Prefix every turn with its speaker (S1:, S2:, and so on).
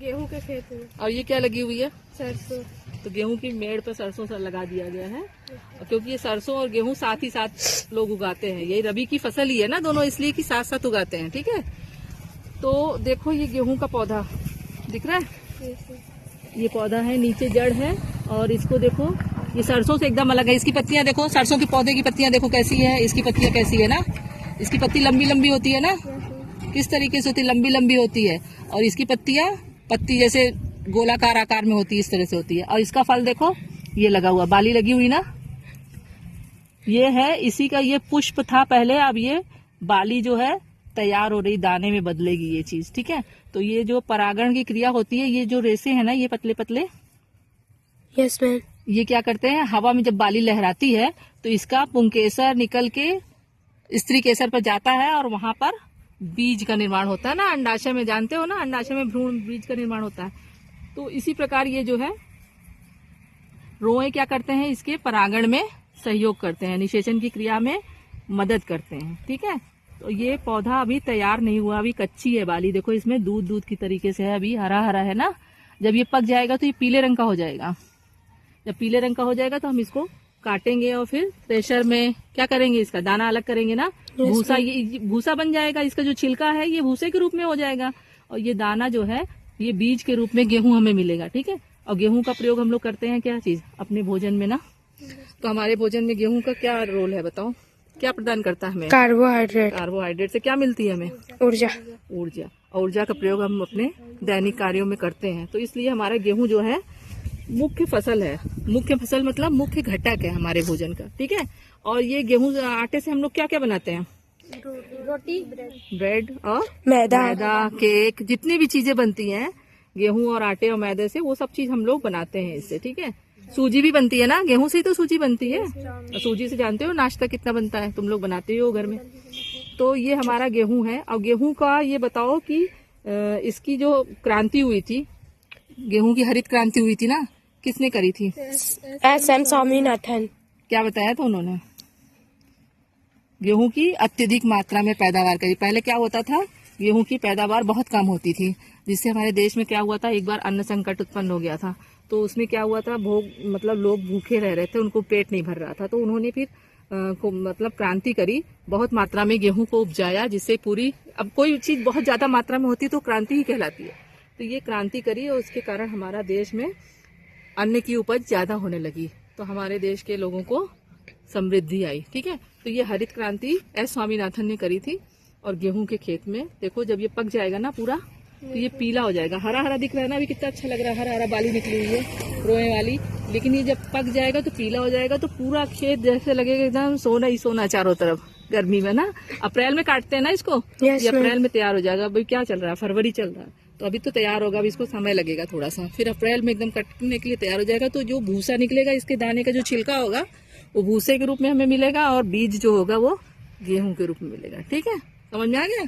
S1: गेहूं के खेत में।
S2: और ये क्या लगी हुई है?
S1: सरसों।
S2: तो गेहूं की मेड़ पर सरसों लगा दिया गया है, क्योंकि ये सरसों और गेहूं साथ ही साथ लोग उगाते हैं। ये रबी की फसल ही है ना दोनों, इसलिए कि साथ साथ उगाते हैं। ठीक है, तो देखो ये गेहूं का पौधा दिख रहा है, ये पौधा है, नीचे जड़ है, और इसको देखो ये सरसों से एकदम अलग है। इसकी पत्तियां देखो, सरसों के पौधे की पत्तियां देखो कैसी है, इसकी पत्तियां कैसी है ना, इसकी पत्ती लंबी लंबी होती है ना, किस तरीके से होती है, लंबी लंबी होती है, और इसकी पत्ती जैसे गोलाकार आकार में होती है, इस तरह से होती है। और इसका फल देखो, ये लगा हुआ, बाली लगी हुई ना, ये है इसी का, ये पुष्प था पहले, अब ये बाली जो है तैयार हो रही, दाने में बदलेगी ये चीज। ठीक है, तो ये जो परागण की क्रिया होती है, ये जो रेशे है ना, ये पतले पतले,
S1: यस मैम,
S2: ये क्या करते हैं, हवा में जब बाली लहराती है तो इसका पुंकेसर निकल के स्त्री केसर पर जाता है, और वहां पर बीज का निर्माण होता है ना, अंडाशय में, जानते हो ना, अंडाशय में भ्रूण बीज का निर्माण होता है। तो इसी प्रकार ये जो है रोए क्या करते हैं, इसके परागण में सहयोग करते हैं, निषेचन की क्रिया में मदद करते हैं। ठीक है, तो ये पौधा अभी तैयार नहीं हुआ, अभी कच्ची है बाली, देखो इसमें दूध दूध की तरीके से है, अभी हरा हरा है ना। जब ये पक जाएगा तो ये पीले रंग का हो जाएगा, जब पीले रंग का हो जाएगा तो हम इसको काटेंगे और फिर प्रेशर में क्या करेंगे, इसका दाना अलग करेंगे ना, भूसा, ये भूसा बन जाएगा, इसका जो छिलका है ये भूसे के रूप में हो जाएगा, और ये दाना जो है ये बीज के रूप में गेहूं हमें मिलेगा। ठीक है, और गेहूं का प्रयोग हम लोग करते हैं क्या चीज, अपने भोजन में ना। तो हमारे भोजन में गेहूं का क्या रोल है बताओ, क्या प्रदान करता है हमें?
S1: कार्बोहाइड्रेट।
S2: कार्बोहाइड्रेट से क्या मिलती है हमें?
S1: ऊर्जा।
S2: ऊर्जा, ऊर्जा का प्रयोग हम अपने दैनिक कार्यों में करते हैं। तो इसलिए हमारा गेहूं जो है मुख्य फसल है, मुख्य फसल मतलब मुख्य घटक है हमारे भोजन का। ठीक है, और ये गेहूं आटे से हम लोग क्या क्या बनाते हैं?
S1: रोटी,
S2: ब्रेड और
S1: मैदा,
S2: केक, जितनी भी चीजें बनती हैं गेहूं और आटे और मैदे से, वो सब चीज हम लोग बनाते हैं इससे। ठीक है, सूजी भी बनती है ना, गेहूं से ही तो सूजी बनती है, और सूजी से जानते हो नाश्ता कितना बनता है, तुम लोग बनाते हो घर में। तो ये हमारा गेहूं है, और गेहूं का ये बताओ कि इसकी जो क्रांति हुई थी, गेहूं की हरित क्रांति हुई थी ना, किसने करी थी?
S1: एस.एम. स्वामीनाथन।
S2: क्या बताया था उन्होंने? गेहूं की अत्यधिक मात्रा में पैदावार करी। पहले क्या होता था, गेहूं की पैदावार बहुत कम होती थी, जिससे हमारे देश में क्या हुआ था, एक बार अन्न संकट उत्पन्न हो गया था। तो उसमें क्या हुआ था, मतलब लोग भूखे रह रहे थे, उनको पेट नहीं भर रहा था, तो उन्होंने फिर मतलब क्रांति करी, बहुत मात्रा में गेहूं को उपजाया, जिससे पूरी, अब कोई चीज बहुत ज्यादा मात्रा में होती है तो क्रांति ही कहलाती है। तो ये क्रांति करी, और उसके कारण हमारा देश में अन्न की उपज ज्यादा होने लगी, तो हमारे देश के लोगों को समृद्धि आई। ठीक है, तो ये हरित क्रांति एस स्वामीनाथन ने करी थी। और गेहूं के खेत में देखो, जब ये पक जाएगा ना पूरा, तो ये पीला हो जाएगा, हरा हरा दिख रहा है ना, अभी कितना अच्छा लग रहा है, हरा हरा बाली निकली हुई है रोए वाली, लेकिन ये जब पक जाएगा तो पीला हो जाएगा, तो पूरा खेत जैसे लगेगा एकदम सोना ही सोना चारों तरफ। गर्मी में ना, अप्रैल में काटते हैं ना इसको, ये अप्रैल में तैयार हो जाएगा। अभी क्या चल रहा है, फरवरी चल रहा है, तो अभी तो तैयार होगा, अभी इसको समय लगेगा थोड़ा सा, फिर अप्रैल में एकदम कटने के लिए तैयार हो जाएगा। तो जो भूसा निकलेगा, इसके दाने का जो छिलका होगा वो भूसे के रूप में हमें मिलेगा, और बीज जो होगा वो गेहूं के रूप में मिलेगा। ठीक है, समझ में आ गया?